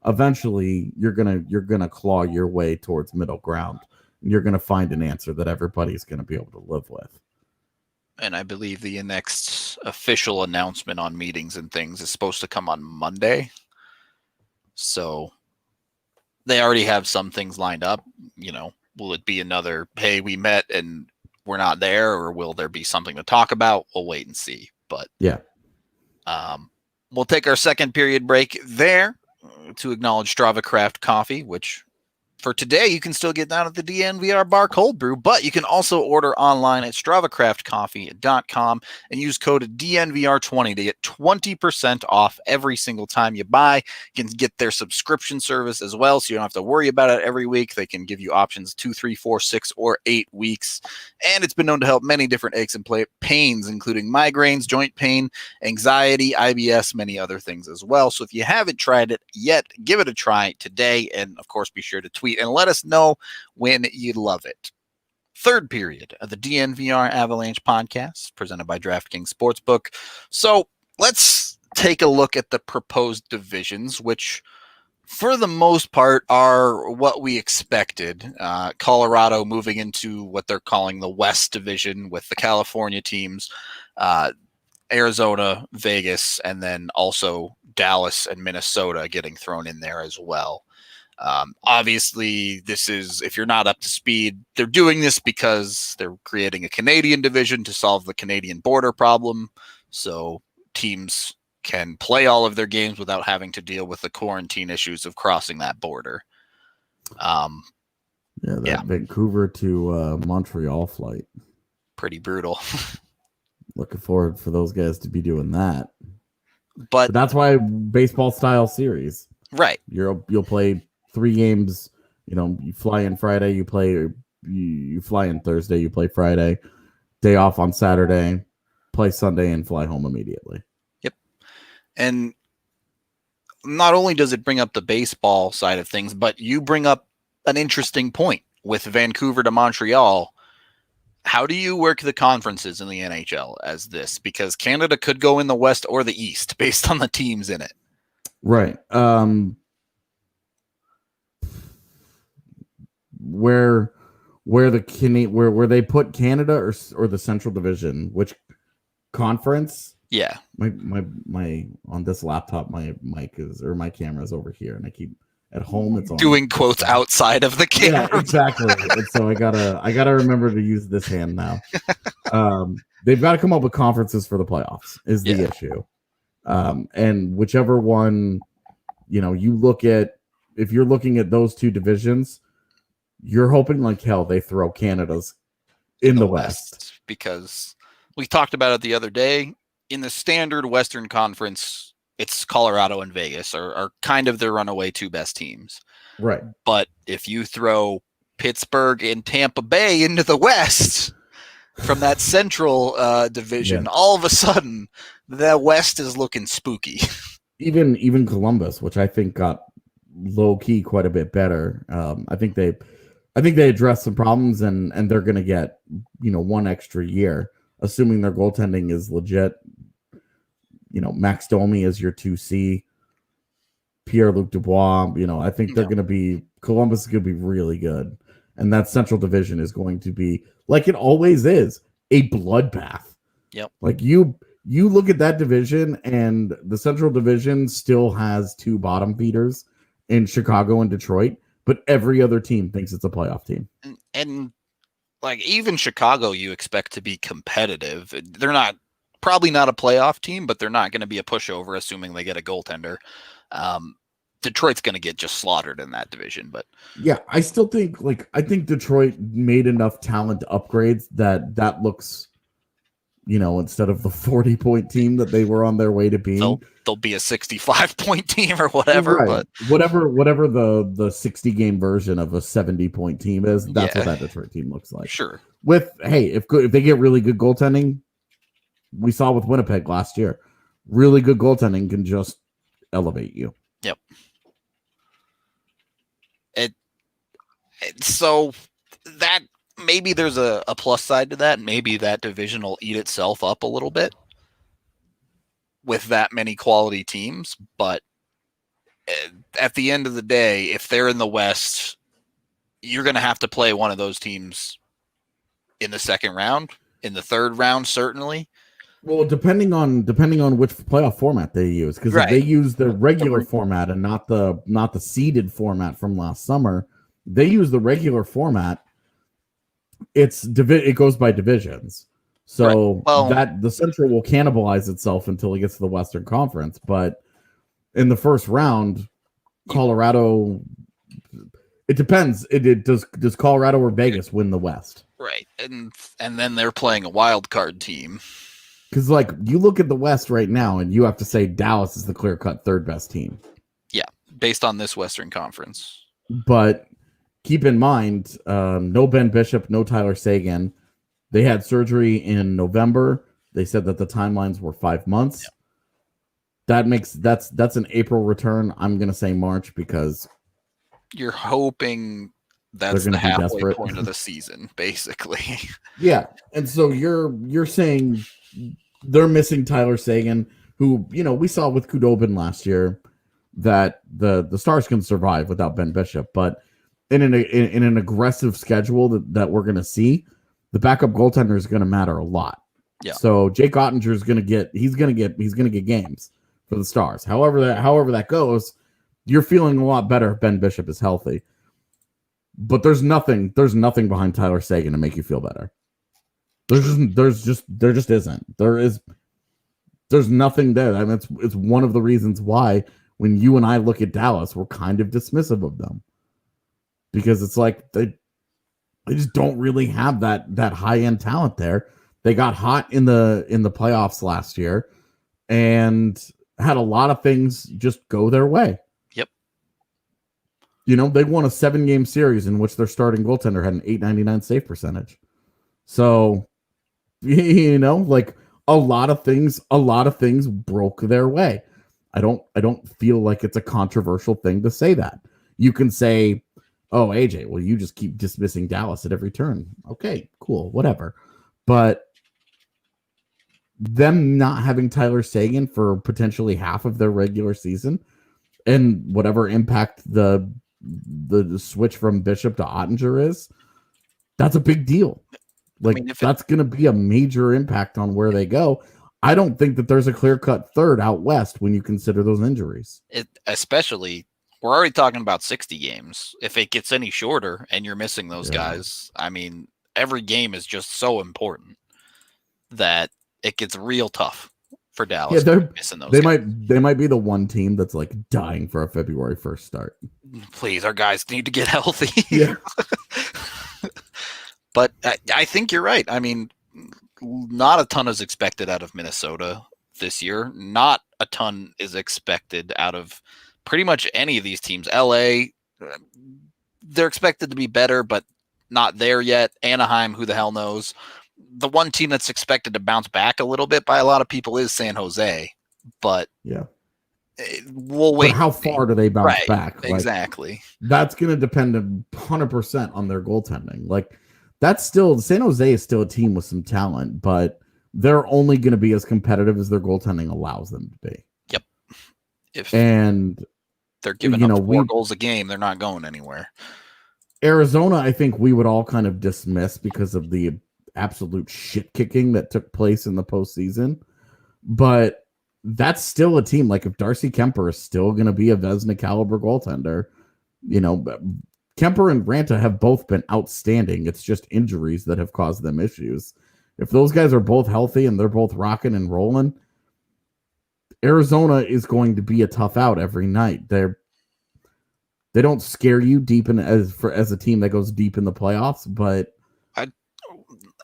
Eventually, you're gonna claw your way towards middle ground. And you're gonna find an answer that everybody's gonna be able to live with. And I believe the next official announcement on meetings and things is supposed to come on Monday. So they already have some things lined up. Will it be another, hey, we met and we're not there, or will there be something to talk about? We'll wait and see. But yeah, we'll take our second period break there to acknowledge Strava Craft Coffee, which for today you can still get down at the DNVR Bar Cold Brew, but you can also order online at StravaCraftCoffee.com and use code DNVR20 to get 20% off every single time you buy. You can get their subscription service as well, so you don't have to worry about it every week. They can give you options 2, 3, 4, 6, or 8 weeks. And it's been known to help many different aches and pains, including migraines, joint pain, anxiety, IBS, many other things as well. So if you haven't tried it yet, give it a try today. And of course, be sure to tweet and let us know when you love it. Third period of the DNVR Avalanche Podcast, presented by DraftKings Sportsbook. So let's take a look at the proposed divisions, which for the most part are what we expected. Colorado moving into what they're calling the West Division with the California teams, Arizona, Vegas, and then also Dallas and Minnesota getting thrown in there as well. Obviously, this is, if you're not up to speed, they're doing this because they're creating a Canadian division to solve the Canadian border problem. So teams can play all of their games without having to deal with the quarantine issues of crossing that border. Vancouver to Montreal flight. Pretty brutal. Looking forward for those guys to be doing that. But that's why baseball style series. Right. You'll play 3 games, you fly in Friday, you fly in Thursday, you play Friday, day off on Saturday, play Sunday, and fly home immediately. Yep. And not only does it bring up the baseball side of things, but you bring up an interesting point with Vancouver to Montreal. How do you work the conferences in the NHL as this? Because Canada could go in the West or the East based on the teams in it. Right. Where they put Canada or the Central Division, which conference? Yeah. My on this laptop, my camera is over here, and I keep at home. It's on Doing quotes outside of the camera. Yeah, exactly. And so I gotta remember to use this hand now. They've got to come up with conferences for the playoffs is the issue. And whichever one, you look at, if you're looking at those two divisions, you're hoping like hell they throw Canada's in the West. Because we talked about it the other day. In the standard Western Conference, it's Colorado and Vegas are kind of the runaway two best teams. Right. But if you throw Pittsburgh and Tampa Bay into the West from that Central division, all of a sudden the West is looking spooky. Even Columbus, which I think got low key quite a bit better. I think they addressed some problems and they're going to get, one extra year, assuming their goaltending is legit. Max Domi is your 2C, Pierre-Luc Dubois. I think they're going to be, Columbus is going to be really good. And that Central Division is going to be, like it always is, a bloodbath. Yep. Like you look at that division, and the Central Division still has two bottom feeders in Chicago and Detroit, but every other team thinks it's a playoff team. And like even Chicago, you expect to be competitive. They're probably not a playoff team, but they're not going to be a pushover, assuming they get a goaltender. Detroit's going to get just slaughtered in that division, but yeah, I still think I think Detroit made enough talent upgrades that looks, instead of the 40-point team that they were on their way to being, they'll be a 65-point team or whatever. Right. But whatever the 60-game version of a 70-point team is, that's what that Detroit team looks like. Sure. With if they get really good goaltending, we saw with Winnipeg last year, really good goaltending can just elevate you. Yep. So that maybe there's a plus side to that. Maybe that division will eat itself up a little bit with that many quality teams. But at the end of the day, if they're in the West, you're going to have to play one of those teams in the second round, in the third round, certainly. Well, depending on which playoff format they use, because if they use the regular format and not the seeded format from last summer, they use the regular format. It goes by divisions, so that the Central will cannibalize itself until it gets to the Western Conference. But in the first round, Colorado, it depends. Does Colorado or Vegas win the West? Right, and then they're playing a wild card team. Because, you look at the West right now, and you have to say Dallas is the clear-cut third best team. Yeah, based on this Western Conference. But keep in mind, no Ben Bishop, no Tyler Seguin. They had surgery in November. They said that the timelines were 5 months. Yeah. That's an April return. I'm going to say March because you're hoping that's the halfway point of the season, basically. Yeah, and so you're saying they're missing Tyler Seguin, who we saw with Khudobin last year that the Stars can survive without Ben Bishop, but in an aggressive schedule that we're going to see, the backup goaltender is going to matter a lot. Yeah. So Jake Ottinger is going to get games for the Stars. However that goes, you're feeling a lot better if Ben Bishop is healthy. But there's nothing behind Tyler Seguin to make you feel better. There just isn't. There's nothing there. I mean, it's one of the reasons why when you and I look at Dallas, we're kind of dismissive of them. Because it's like they just don't really have that high-end talent there. They got hot in the playoffs last year and had a lot of things just go their way. Yep. They won a 7-game series in which their starting goaltender had an .899 save percentage. So, a lot of things broke their way. I don't feel like it's a controversial thing to say that. You can say oh, AJ, well, you just keep dismissing Dallas at every turn. Okay, cool, whatever. But them not having Tyler Seguin for potentially half of their regular season and whatever impact the switch from Bishop to Ottinger is, that's a big deal. Like, that's going to be a major impact on where they go. I don't think that there's a clear-cut third out west when you consider those injuries. Especially, we're already talking about 60 games. If it gets any shorter and you're missing those guys, I mean, every game is just so important that it gets real tough for Dallas. Yeah, missing those they guys. might be the one team that's like dying for a February 1st start. Please, our guys need to get healthy. Yeah. But I think you're right. I mean, not a ton is expected out of Minnesota this year. Not a ton is expected out of pretty much any of these teams. LA, they're expected to be better, but not there yet. Anaheim, who the hell knows? The one team that's expected to bounce back a little bit by a lot of people is San Jose. But yeah, we'll wait. But how far do they bounce back? Like, exactly. That's going to depend 100% on their goaltending. Like, that's still, San Jose is still a team with some talent, but they're only going to be as competitive as their goaltending allows them to be. Yep. If they're giving up 4 goals a game, they're not going anywhere. Arizona, I think we would all kind of dismiss because of the absolute shit kicking that took place in the postseason. But that's still a team. Like, if Darcy Kemper is still going to be a Vezina caliber goaltender, you know, Kemper and Ranta have both been outstanding. It's just injuries that have caused them issues. If those guys are both healthy and they're both rocking and rolling, Arizona is going to be a tough out every night. They don't scare you deep in as a team that goes deep in the playoffs, but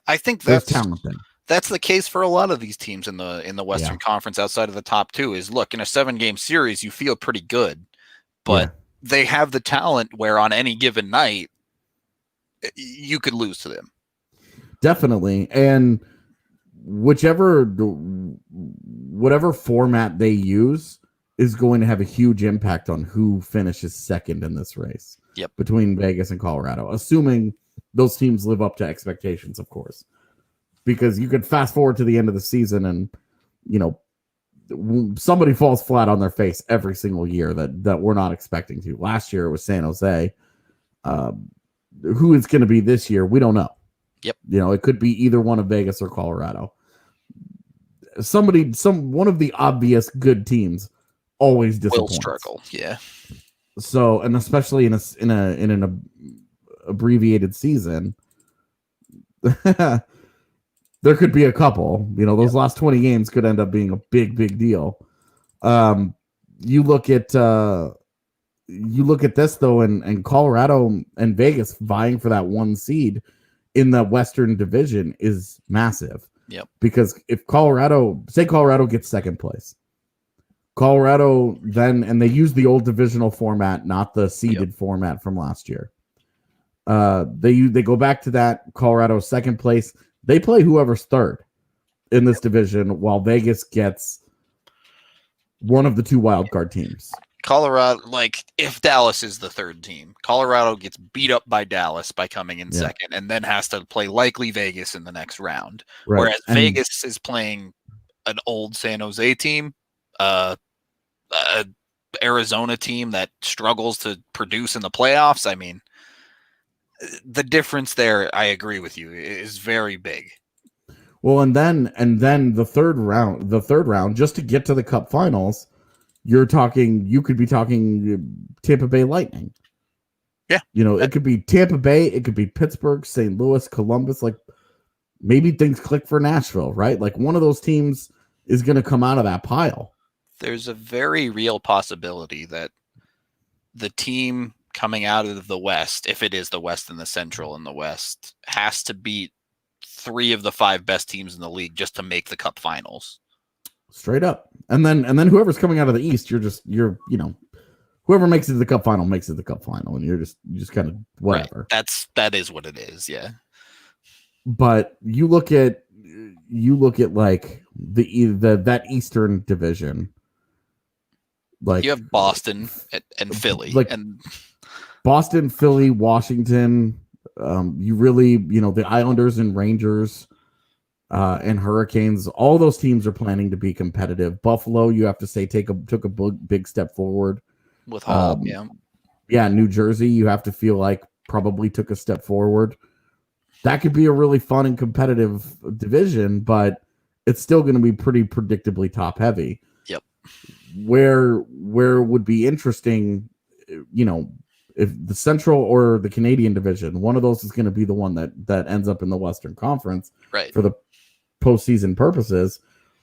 I think that's talent then. That's the case for a lot of these teams in the Western Conference outside of the top 2. Is look, in a 7-game series, you feel pretty good, but they have the talent where on any given night you could lose to them. Definitely. And whatever format they use is going to have a huge impact on who finishes second in this race. Yep. Between Vegas and Colorado, assuming those teams live up to expectations, of course. Because you could fast forward to the end of the season and, you know, somebody falls flat on their face every single year that we're not expecting to. Last year it was San Jose. Who it's going to be this year, we don't know. Yep. You know, it could be either one of Vegas or Colorado. One of the obvious good teams always disappoints. Will struggle, yeah. So, and especially in an abbreviated season, there could be a couple. You know, those last 20 games could end up being a big deal. You look at this though, and Colorado and Vegas vying for that 1 seed in the Western Division is massive. Yep. Because if Colorado gets second place, Colorado then, and they use the old divisional format, not the seeded format from last year. They go back to that. Colorado second place. They play whoever's third in this division, while Vegas gets one of the 2 wildcard teams. Colorado, like, if Dallas is the third team, Colorado gets beat up by Dallas by coming in second, and then has to play likely Vegas in the next round. Right. Whereas Vegas is playing an old San Jose team, Arizona team that struggles to produce in the playoffs. I mean, the difference there, I agree with you, is very big. Well, and then the third round, just to get to the Cup Finals, you could be talking Tampa Bay Lightning. Yeah. You know, it could be Tampa Bay, it could be Pittsburgh, St. Louis, Columbus. Like, maybe things click for Nashville, right? Like, one of those teams is going to come out of that pile. There's a very real possibility that the team coming out of the West, if it is the West and the Central and the West, has to beat 3 of the 5 best teams in the league just to make the Cup Finals. Straight up. And then whoever's coming out of the East, you're whoever makes it to the Cup Final makes it to the Cup Final, and you just kind of whatever. Right. That is what it is, yeah. But you look at like that Eastern Division. Like, you have Boston and Philly, like, and Boston, Philly, Washington. You really, the Islanders and Rangers and Hurricanes. All those teams are planning to be competitive. Buffalo, you have to say, took a big step forward. With Hall, yeah. New Jersey, you have to feel like probably took a step forward. That could be a really fun and competitive division, but it's still going to be pretty predictably top heavy. Yep. Where would be interesting, if the Central or the Canadian division, one of those is going to be the one that ends up in the Western Conference, right, for the postseason purposes.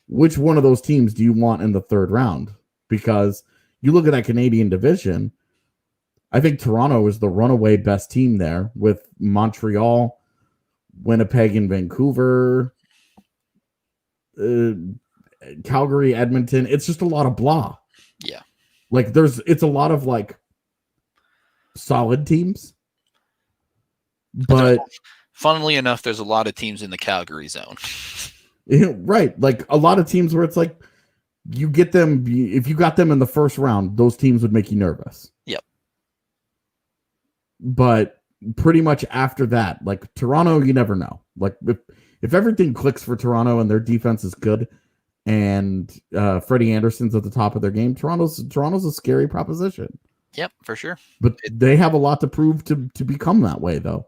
Which one of those teams do you want in the third round? Because you look at that Canadian division, I think Toronto is the runaway best team there, with Montreal, Winnipeg, and Vancouver, Calgary, Edmonton. It's just a lot of blah. Yeah. Like it's a lot of like solid teams. But funnily enough, there's a lot of teams in the Calgary zone. Right. Like a lot of teams where it's like you get them, if you got them in the first round, those teams would make you nervous. Yep. But pretty much after that, like Toronto, you never know. Like if everything clicks for Toronto and their defense is good and Freddie Anderson's at the top of their game, Toronto's a scary proposition. Yep, for sure. But they have a lot to prove to become that way, though.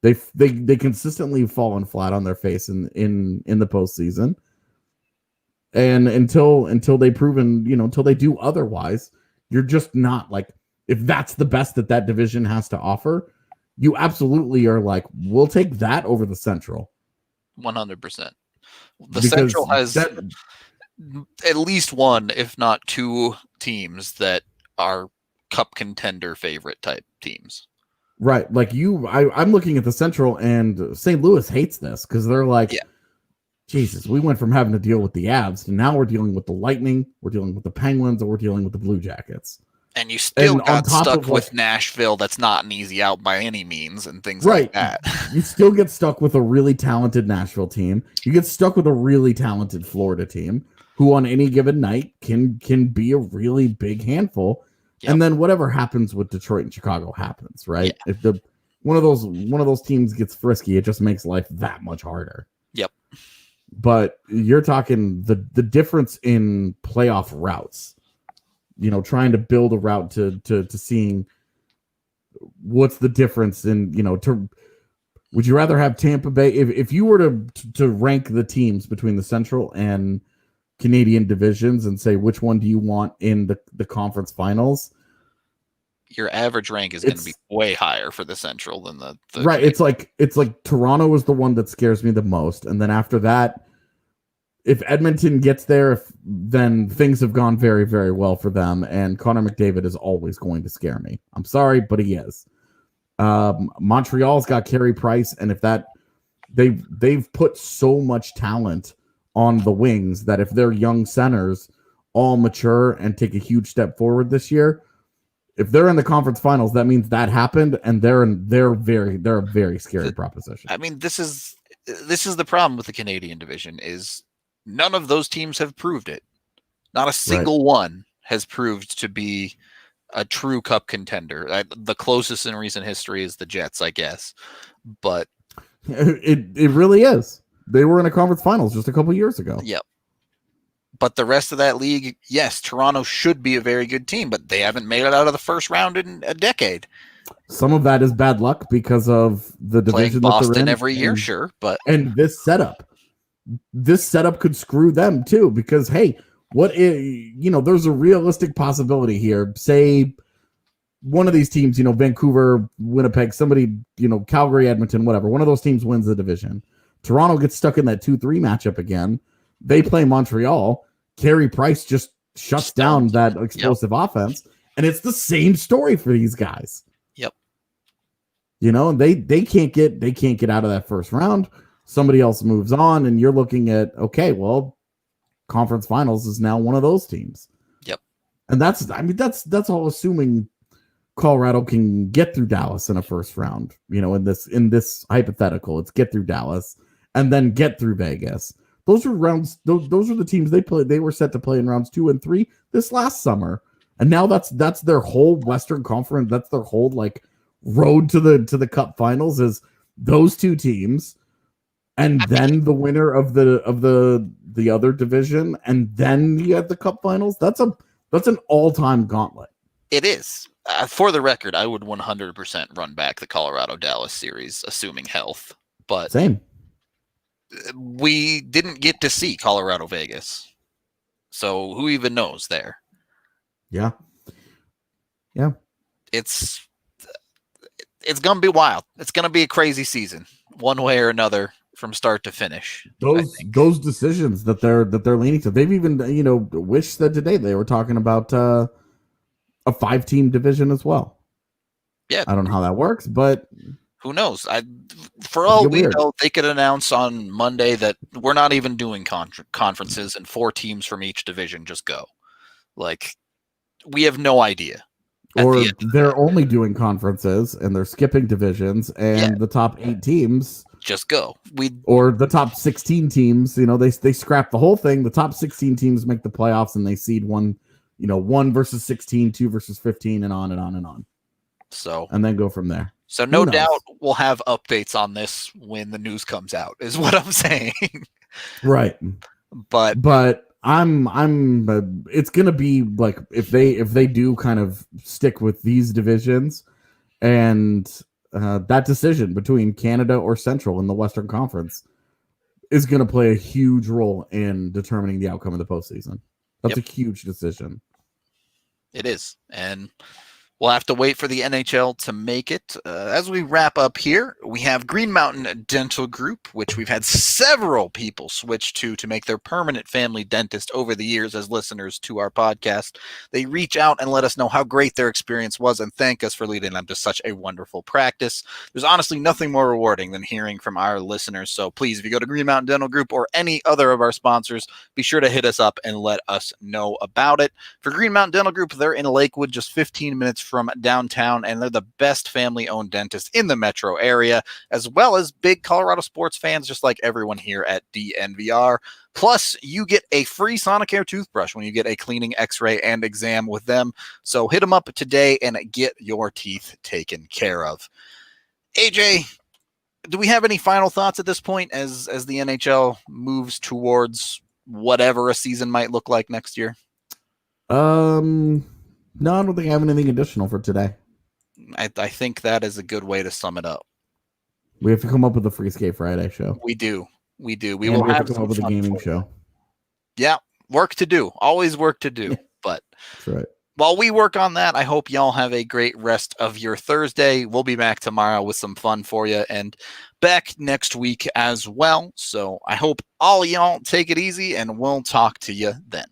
They consistently fallen flat on their face in the postseason. And until they proven, until they do otherwise, you're just not like, if that's the best that division has to offer, you absolutely are like, we'll take that over the Central. 100%. The Central has at least one, if not two teams that are cup contender favorite type teams. Right. Like I'm looking at the Central, and St. Louis hates this because they're like, Jesus, we went from having to deal with the Avs to now we're dealing with the Lightning, we're dealing with the Penguins, and we're dealing with the Blue Jackets. And you still got stuck with Nashville. That's not an easy out by any means, and things like that. You still get stuck with a really talented Nashville team. You get stuck with a really talented Florida team who on any given night can be a really big handful. Yep. And then whatever happens with Detroit and Chicago happens, right? Yeah. If one of those teams gets frisky, it just makes life that much harder. Yep. But you're talking the difference in playoff routes. Trying to build a route to seeing what's the difference in, would you rather have Tampa Bay if you were to rank the teams between the Central and Canadian divisions and say which one do you want in the conference finals? Your average rank is going to be way higher for the Central than the right. Canadian. It's like Toronto is the one that scares me the most, and then after that, if Edmonton gets there, then things have gone very, very well for them, and Connor McDavid is always going to scare me. I'm sorry, but he is. Montreal's got Carey Price, and if that they've put so much talent on the wings that if their young centers all mature and take a huge step forward this year, if they're in the conference finals, that means that happened, and they're a very scary proposition. I mean, this is the problem with the Canadian division is none of those teams have proved it. Not a single one has proved to be a true cup contender. The closest in recent history is the Jets, I guess. But it really is. They were in a conference finals just a couple years ago. Yep. But the rest of that league, yes, Toronto should be a very good team, but they haven't made it out of the first round in a decade. Some of that is bad luck because of the division Playing Boston that they're in every year, sure, but this setup could screw them too, because hey, there's a realistic possibility here. Say one of these teams, Vancouver, Winnipeg, somebody, Calgary, Edmonton, whatever, one of those teams wins the division. Toronto gets stuck in that 2-3 matchup again. They play Montreal. Carey Price just shuts down that explosive offense, and it's the same story for these guys. Yep. They can't get out of that first round. Somebody else moves on, and you're looking at, okay, well, conference finals is now one of those teams. Yep. And that's all assuming Colorado can get through Dallas in a first round. In this hypothetical, it's get through Dallas and then get through Vegas. Those are rounds. Those are the teams they play. They were set to play in rounds 2 and 3 this last summer, and now that's their whole Western Conference. That's their whole road to the cup finals is those two teams, and then the winner of the other division, and then you have the cup finals. That's an all-time gauntlet. It is. For the record, I would 100% run back the Colorado-Dallas series, assuming health. But Same. We didn't get to see Colorado-Vegas. So who even knows there? Yeah. It's going to be wild. It's going to be a crazy season, one way or another, from start to finish. Those decisions that they're leaning to. They've even wished that today they were talking about a 5-team division as well. Yeah, I don't know how that works, but who knows? For all we know, they could announce on Monday that we're not even doing conferences, and 4 teams from each division just go. Like, we have no idea. Or they're only doing conferences and they're skipping divisions, and the top 8 teams just go. Or the top 16 teams, they scrap the whole thing. The top 16 teams make the playoffs, and they seed 1 versus 16, 2 versus 15, and on and on and on. So, and then go from there. So no doubt we'll have updates on this when the news comes out, is what I'm saying. Right. But I'm it's going to be like, if they do kind of stick with these divisions, and that decision between Canada or Central in the Western Conference is going to play a huge role in determining the outcome of the postseason. That's a huge decision. It is. And we'll have to wait for the NHL to make it. As we wrap up here, we have Green Mountain Dental Group, which we've had several people switch to make their permanent family dentist over the years as listeners to our podcast. They reach out and let us know how great their experience was and thank us for leading them to such a wonderful practice. There's honestly nothing more rewarding than hearing from our listeners. So please, if you go to Green Mountain Dental Group or any other of our sponsors, be sure to hit us up and let us know about it. For Green Mountain Dental Group, they're in Lakewood, just 15 minutes from downtown, and they're the best family-owned dentist in the metro area, as well as big Colorado sports fans, just like everyone here at DNVR. Plus, you get a free Sonicare toothbrush when you get a cleaning, x-ray, and exam with them. So hit them up today and get your teeth taken care of. AJ, do we have any final thoughts at this point as the NHL moves towards whatever a season might look like next year? No, I don't think I have anything additional for today. I think that is a good way to sum it up. We have to come up with a Free Skate Friday show. We do. We will have to come up with a gaming show. Yeah, work to do. Always work to do. But that's right. While we work on that, I hope y'all have a great rest of your Thursday. We'll be back tomorrow with some fun for you, and back next week as well. So I hope all y'all take it easy, and we'll talk to you then.